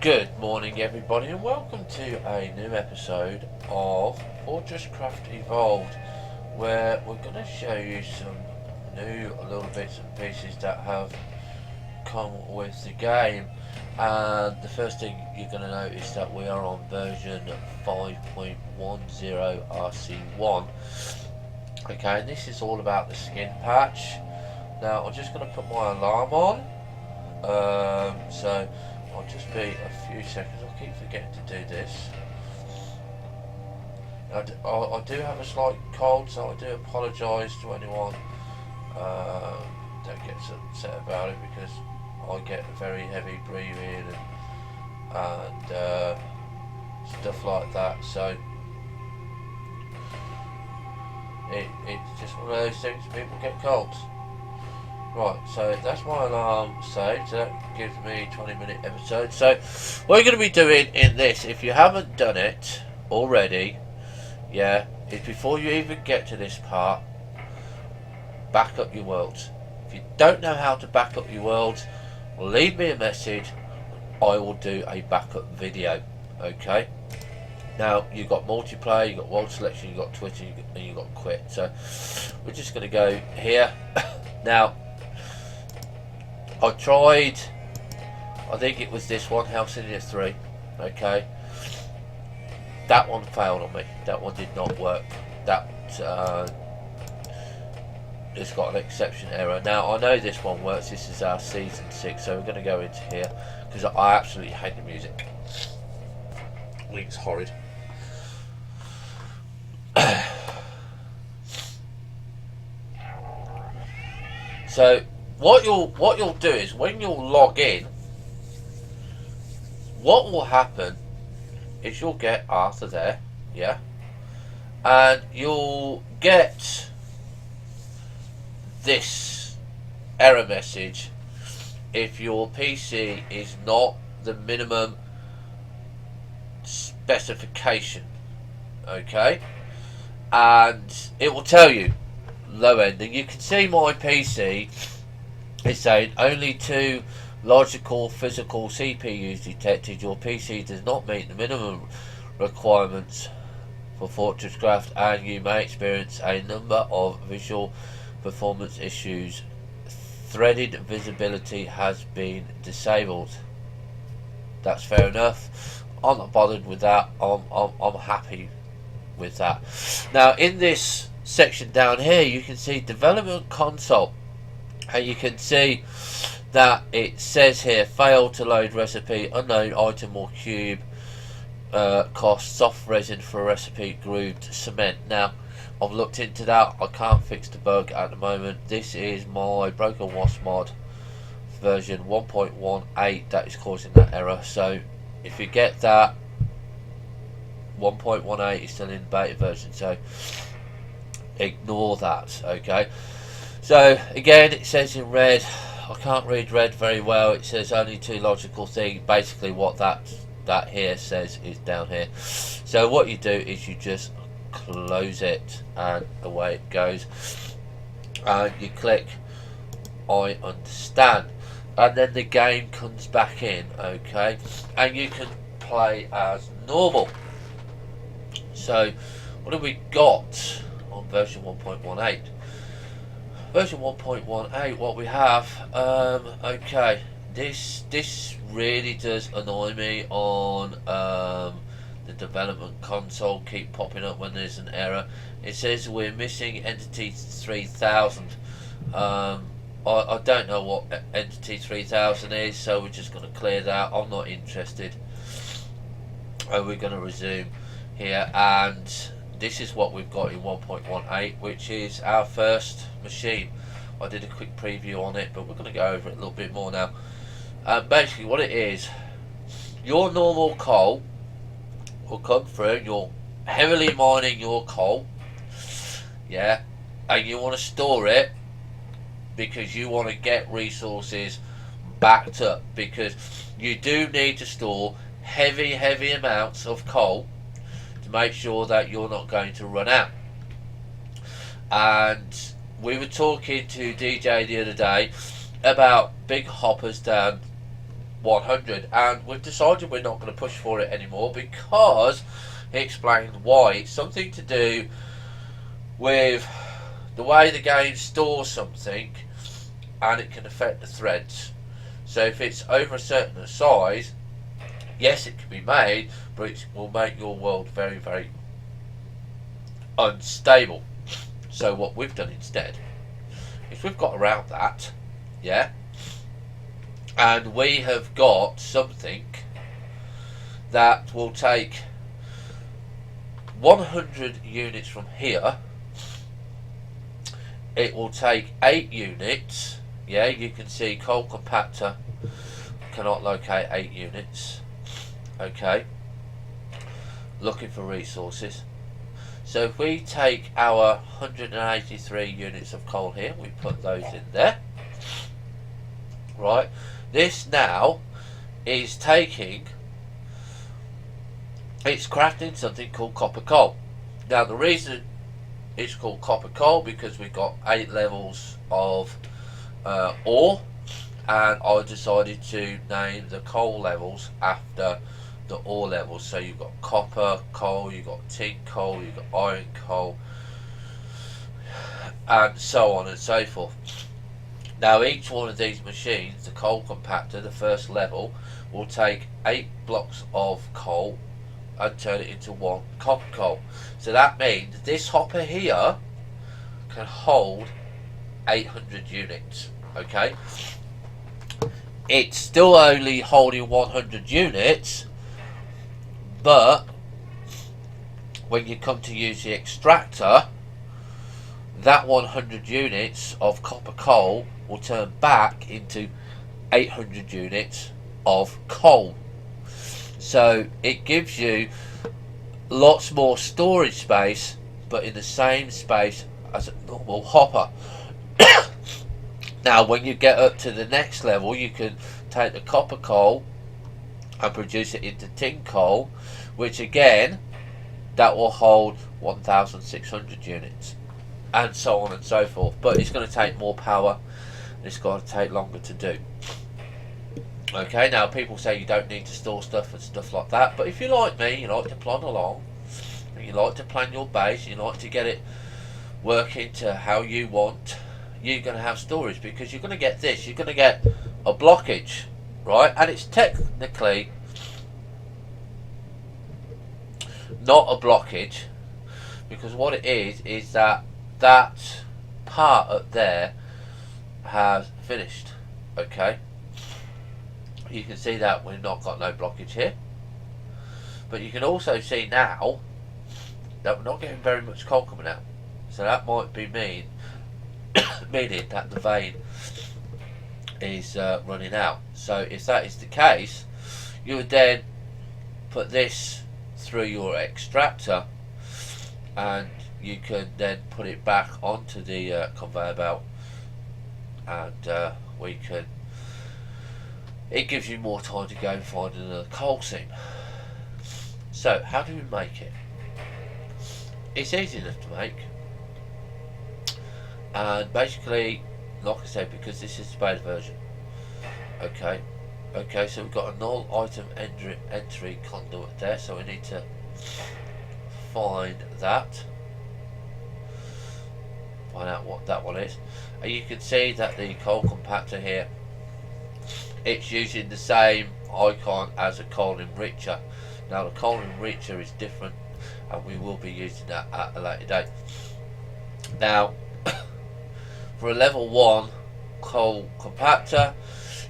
Good morning everybody and welcome to a new episode of FortressCraft Evolved, where we're going to show you some new little bits and pieces that have come with the game. And the first thing you're going to notice that we are on version 5.10 RC1. Okay, and this is all about the skin patch. Now I'm just going to put my alarm on, so I'll just be a few seconds. I keep forgetting to do this. I do have a slight cold, so I do apologise to anyone that gets upset about it, because I get very heavy breathing and stuff like that. So it's just one of those things. People get colds. Right, so that's my alarm saved, so that gives me a 20-minute episode. So what you're going to be doing in this, if you haven't done it already, yeah, is before you even get to this part, back up your worlds. If you don't know how to back up your worlds, leave me a message. I will do a backup video. Okay, now you've got multiplayer, you've got world selection, you've got Twitter, and you've got quit. So we're just going to go here. Now I tried, I think it was this one, House in 3, okay, that one failed on me, that one did not work, that it's got an exception error. Now I know this one works, this is our season 6, so we're going to go into here, because I absolutely hate the music, I think it's horrid. So what you'll do is, when you'll log in, what will happen is you'll get Arthur there, yeah, and you'll get this error message if your PC is not the minimum specification, okay, and it will tell you low end, and you can see my PC is saying only 2 logical physical CPUs detected. Your PC does not meet the minimum requirements for FortressCraft, and you may experience a number of visual performance issues. Threaded visibility has been disabled. That's fair enough. I'm not bothered with that. I'm happy with that. Now in this section down here you can see development console, and you can see that it says here failed to load recipe, unknown item or cube, cost soft resin for recipe, grooved cement. Now I've looked into that, I can't fix the bug at the moment. This is my Broken Wasp mod version 1.18 that is causing that error. So if you get that, 1.18 is still in beta version, so ignore that. Okay, so again it says in red, I can't read red very well, it says only 2 logical things. Basically what that here says is down here. So what you do is you just close it and away it goes, and you click I understand, and then the game comes back in, okay, and you can play as normal. So what have we got on version 1.18? Version 1.18, what we have, okay, this really does annoy me on the development console. Keep popping up when there's an error. It says we're missing entity 3000. I don't know what entity 3000 is, so we're just going to clear that. I'm not interested. We're going to resume here, and this is what we've got in 1.18, which is our first machine. I did a quick preview on it, but we're going to go over it a little bit more now. Basically what it is, your normal coal will come through, you're heavily mining your coal, yeah, and you want to store it because you want to get resources backed up, because you do need to store heavy amounts of coal to make sure that you're not going to run out. And we were talking to DJ the other day about big hoppers down 100, and we've decided we're not going to push for it anymore because he explained why. It's something to do with the way the game stores something, and it can affect the threads. So if it's over a certain size, yes, it can be made, but it will make your world very, very unstable. So what we've done instead is we've got around that, yeah, and we have got something that will take 100 units from here. It will take 8 units. Yeah, you can see coal compactor cannot locate 8 units. Okay, looking for resources. So if we take our 183 units of coal here, we put those in there. Right, this now is taking, it's crafting something called copper coal. Now the reason it's called copper coal because we've got 8 levels of ore, and I decided to name the coal levels after the ore levels. So you've got copper coal, you've got tin coal, you've got iron coal, and so on and so forth. Now each one of these machines, the coal compactor, the first level, will take 8 blocks of coal and turn it into 1 copper coal. So that means this hopper here can hold 800 units. Okay, it's still only holding 100 units, but when you come to use the extractor, that 100 units of copper coal will turn back into 800 units of coal. So it gives you lots more storage space, but in the same space as a normal hopper. Now when you get up to the next level, you can take the copper coal and produce it into tin coal, which again, that will hold 1,600 units, and so on and so forth. But it's going to take more power, and it's going to take longer to do. Okay, now people say you don't need to store stuff and stuff like that, but if you're like me, you like to plod along, and you like to plan your base, you like to get it working to how you want, you're going to have storage, because you're going to get this, you're going to get a blockage, right? And it's technically not a blockage, because what it is that that part up there has finished. Okay, you can see that we've not got no blockage here, but you can also see now that we're not getting very much coal coming out, so that might be meaning that the vein is running out. So if that is the case, you would then put this through your extractor, and you can then put it back onto the conveyor belt, and we can, it gives you more time to go and find another coal seam. So how do we make it? It's easy enough to make, and basically, like I said, because this is the beta version. Okay, so we've got a null item entry conduit there, so we need to find that, find out what that one is. And you can see that the coal compactor here, it's using the same icon as a coal enricher. Now the coal enricher is different, and we will be using that at a later date. Now for a level 1 coal compactor,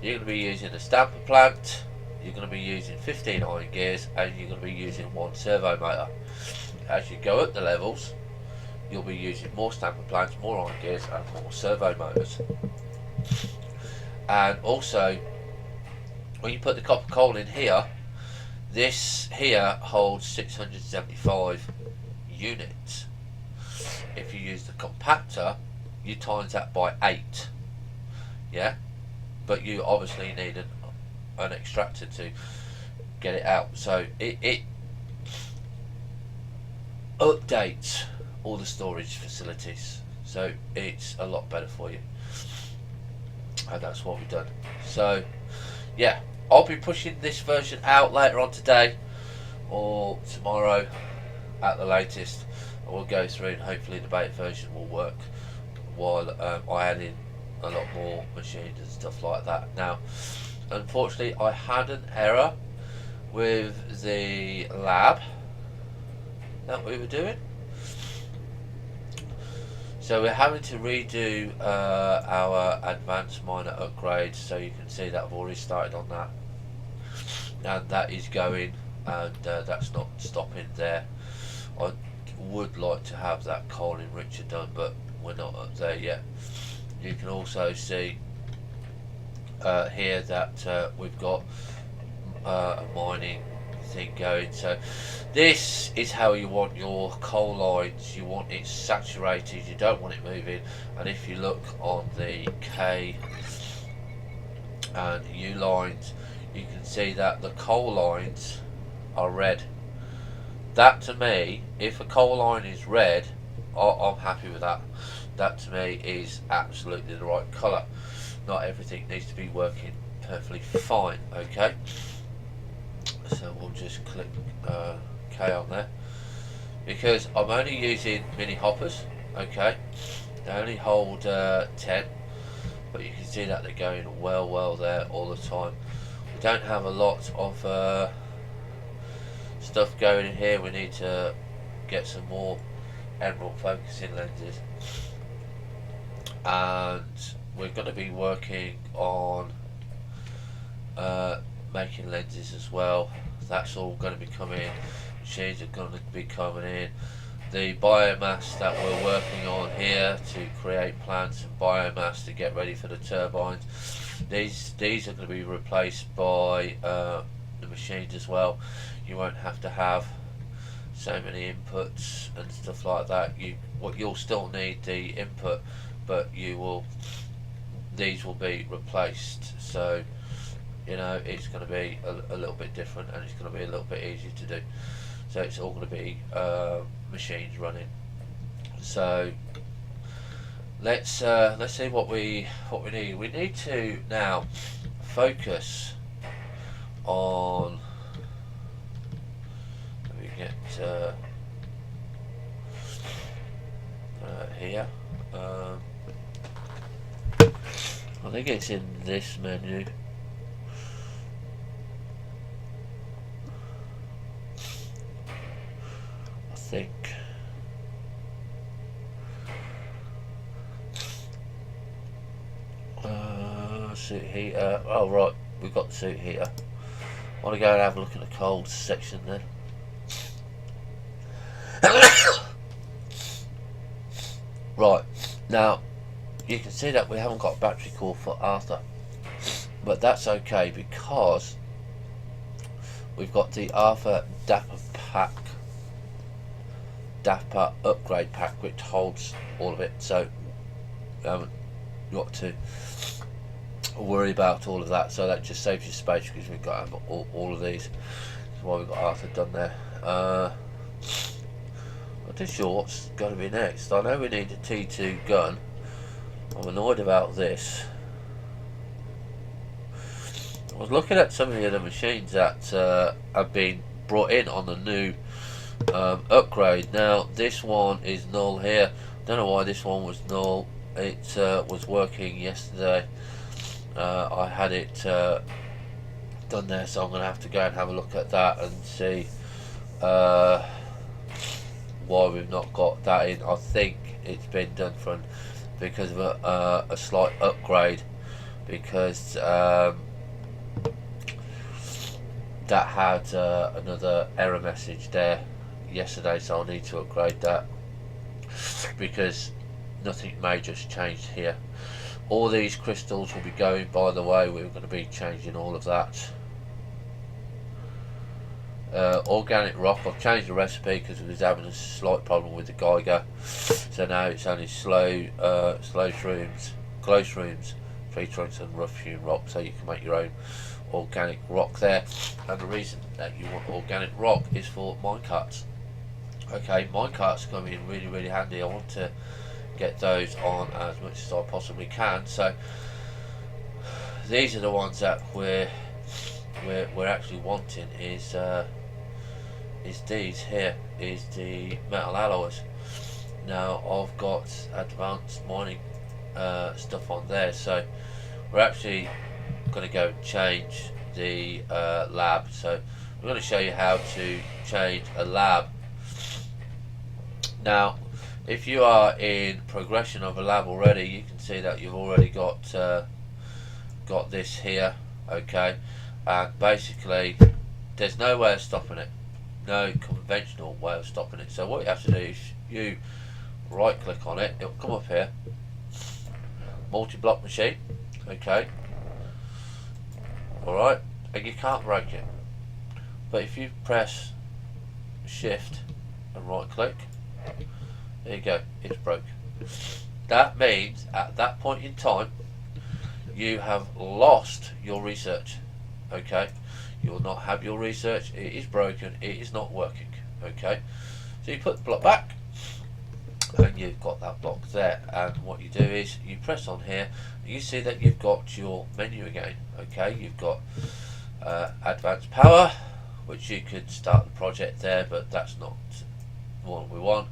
you're going to be using a stamper plant, you're going to be using 15 iron gears, and you're going to be using 1 servo motor. As you go up the levels, you'll be using more stamper plants, more iron gears, and more servo motors. And also, when you put the copper coal in here, this here holds 675 units. If you use the compactor, you times that by 8. Yeah, but you obviously need an extractor to get it out. So it updates all the storage facilities, so it's a lot better for you, and that's what we've done. So yeah, I'll be pushing this version out later on today or tomorrow at the latest. I will go through and hopefully the beta version will work while I add in a lot more machines and stuff like that. Now, unfortunately, I had an error with the lab that we were doing, so we're having to redo our advanced miner upgrade. So you can see that I've already started on that, and that is going, and that's not stopping there. I would like to have that coal enricher done, but we're not up there yet. You can also see here that we've got a mining thing going. So this is how you want your coal lines. You want it saturated, you don't want it moving. And if you look on the K and U lines, you can see that the coal lines are red. That to me, if a coal line is red, I'm happy with that. That to me is absolutely the right colour. Not everything needs to be working perfectly fine, okay? So we'll just click K on there, because I'm only using mini hoppers, okay? They only hold 10, but you can see that they're going well there all the time. We don't have a lot of stuff going in here. We need to get some more emerald focusing lenses, and we're going to be working on making lenses as well. That's all going to be coming. Machines are going to be coming in. The biomass that we're working on here to create plants and biomass to get ready for the turbines, these are going to be replaced by the machines as well. You won't have to have so many inputs and stuff like that. You'll still need the input, but these will be replaced. So you know, it's going to be a little bit different, and it's going to be a little bit easier to do. So it's all going to be machines running. So let's see what we need. We need to now focus on. Let me get here. I think it's in this menu. Think suit heater. Oh right, we've got the suit heater. I want to go and have a look at the cold section then. Right, now you can see that we haven't got a battery core for Arthur, but that's okay because we've got the Arthur Dapper upgrade pack, which holds all of it, so we haven't got to worry about all of that. So that just saves you space, because we've got to have all of these. That's why we've got Arthur done there. Not too sure what's going to be next. I know we need a T2 gun. I'm annoyed about this. I was looking at some of the other machines that have been brought in on the new upgrade. Now this one is null here. Don't know why this one was null. It was working yesterday. I had it done there, so I'm going to have to go and have a look at that and see why we've not got that in. I think it's been done because of a slight upgrade, because that had another error message there yesterday, so I'll need to upgrade that, because nothing major's changed here. All these crystals will be going, by the way. We're going to be changing all of that. Organic rock, I've changed the recipe because we was having a slight problem with the Geiger, so now it's only slow shrooms, glow shrooms, tree trunks and rough hewn rock, so you can make your own organic rock there. And the reason that you want organic rock is for minecarts. Okay, minecarts come in really handy. I want to get those on as much as I possibly can. So these are the ones that we're we're actually wanting is these here, is the metal alloys. Now I've got advanced mining stuff on there, so we're actually going to go and change the lab. So we're going to show you how to change a lab. Now if you are in progression of a lab already, you can see that you've already got this here, okay, and basically there's no way of stopping it, no conventional way of stopping it. So what you have to do is you right click on it, it'll come up here, multi-block machine, okay, alright, and you can't break it, but if you press shift and right click, there you go, it's broke. That means at that point in time you have lost your research, okay, you will not have your research, it is broken, it is not working, okay. So you put the block back and you've got that block there, and what you do is you press on here and you see that you've got your menu again, okay. You've got advanced power, which you could start the project there, but that's not what we want.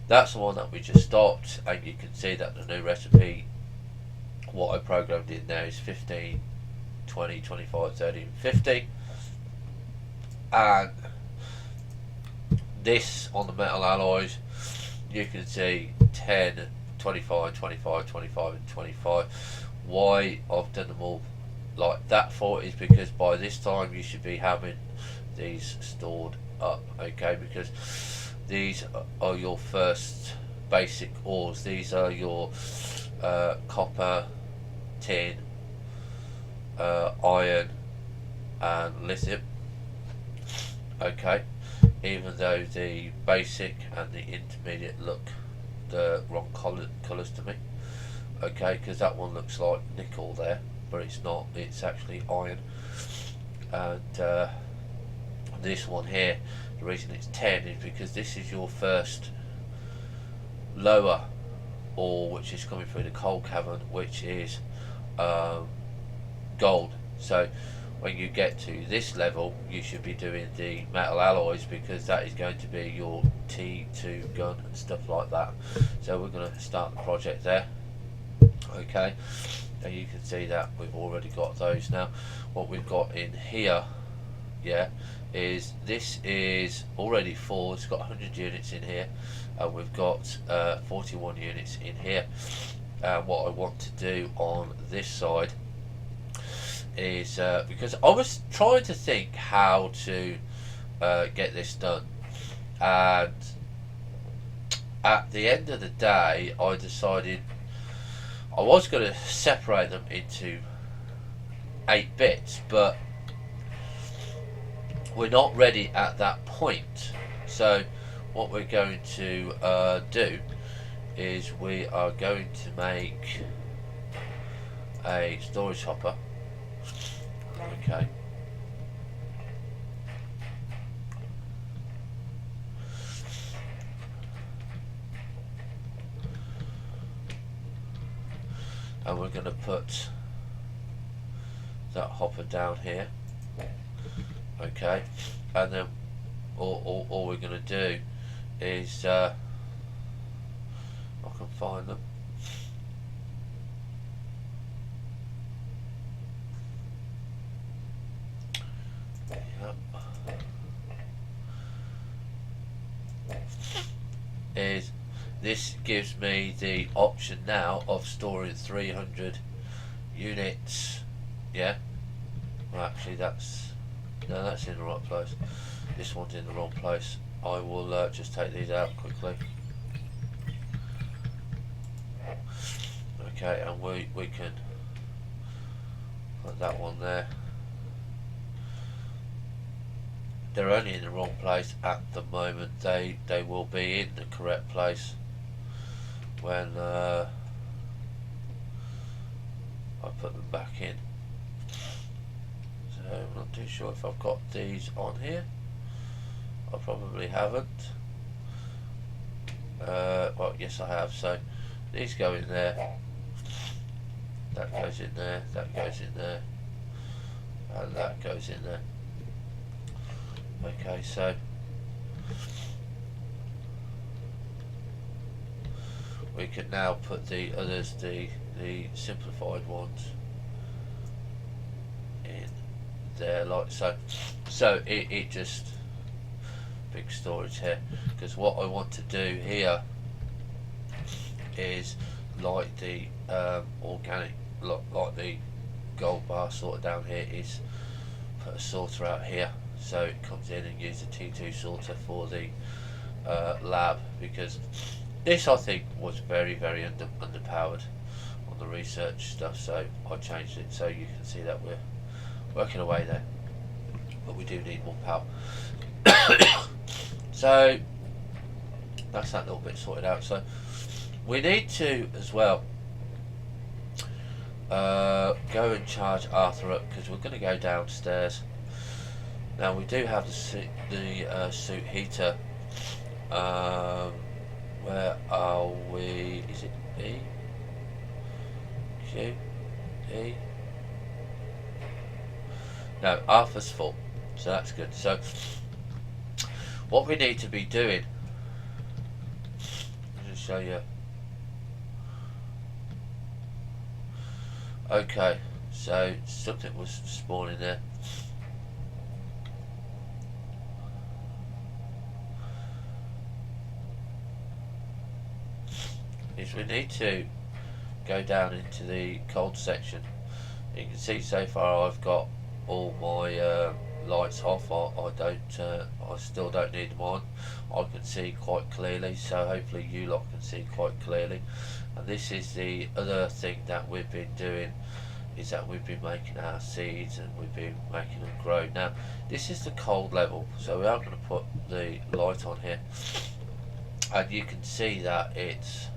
That's the one that we just stopped, and you can see that the new recipe, what I programmed in there is 15, 20, 25, 30 and 50, and this on the metal alloys you can see 10, 25, 25, 25 and 25. Why I've done them all like that for is because by this time you should be having these stored up, okay, because these are your first basic ores. These are your copper, tin, iron and lithium, okay, even though the basic and the intermediate look the wrong colours to me, okay, because that one looks like nickel there, but it's not, it's actually iron. And this one here, the reason it's 10 is because this is your first lower ore which is coming through the coal cavern, which is gold. So when you get to this level you should be doing the metal alloys, because that is going to be your T2 gun and stuff like that. So we're going to start the project there, okay, and you can see that we've already got those. Now what we've got in here, yeah, is this is already full. It's got 100 units in here, and we've got 41 units in here. What I want to do on this side is because I was trying to think how to get this done, and at the end of the day I decided I was going to separate them into 8 bits, but we're not ready at that point. So what we're going to do is we are going to make a storage hopper, okay, and we're going to put that hopper down here, okay, and then all we're going to do is I can find them. Yep. Is this gives me the option now of storing 300 units, yeah. Well, actually that's in the right place. This one's in the wrong place. I will just take these out quickly. Okay, and we can put that one there. They're only in the wrong place at the moment. They will be in the correct place when I put them back in. So I'm not too sure if I've got these on here. I probably haven't. Well, yes I have. So these go in there. That goes in there. That goes in there. and that goes in there. Okay, so we can now put the others, the simplified ones, in there like so. So it just big storage here, because what I want to do here is like the organic, like the gold bar sorter down here, is put a sorter out here so it comes in and use the T2 sorter for the lab, because this I think was very underpowered on the research stuff, so I changed it so you can see that we're working away there, but we do need more power. So that's that little bit sorted out. So we need to as well go and charge Arthur up, because we're going to go downstairs. Now we do have the suit heater. Where are we? Is it E? Q? E? No, Arthur's full, so that's good. So what we need to be doing, I'll just show you. Okay, so something was spawning there. Is we need to go down into the cold section. You can see so far I've got all my lights off. I still don't need them on. I can see quite clearly, so hopefully you lot can see quite clearly. And this is the other thing that we've been doing, is that we've been making our seeds and we've been making them grow. Now this is the cold level, so we are going to put the light on here, and you can see that it's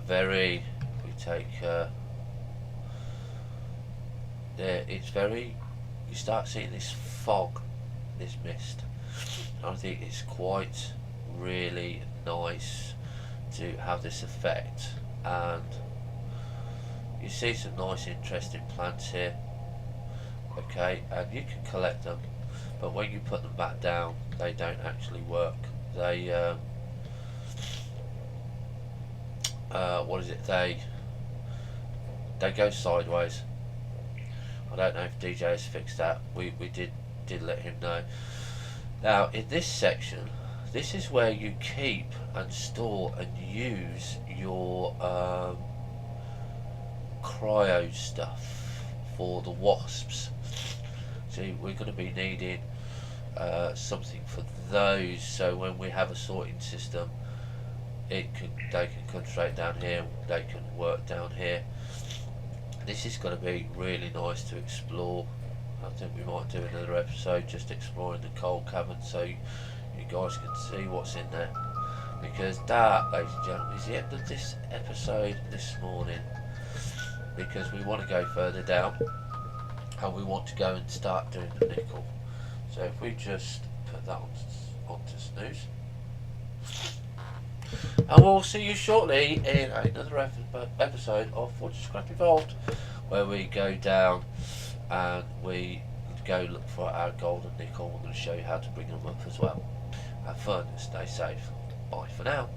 very, we take there, it's very, you start seeing this fog, this mist. I think it's quite really nice to have this effect, and you see some nice interesting plants here. Okay, and you can collect them, but when you put them back down they don't actually work. They what is it, they go sideways. I don't know if DJ has fixed that. We did let him know. Now in this section, this is where you keep and store and use your cryo stuff for the wasps. See, we're going to be needing something for those, so when we have a sorting system, they can come straight down here, they can work down here. This is going to be really nice to explore. I think we might do another episode just exploring the coal cavern, so you guys can see what's in there, because that, ladies and gentlemen, is the end of this episode this morning, because we want to go further down and we want to go and start doing the nickel. So if we just put that onto snooze, and we'll see you shortly in another episode of FortressCraft Evolved, where we go down and we go look for our gold and nickel. We're going to show you how to bring them up as well. Have fun and stay safe. Bye for now.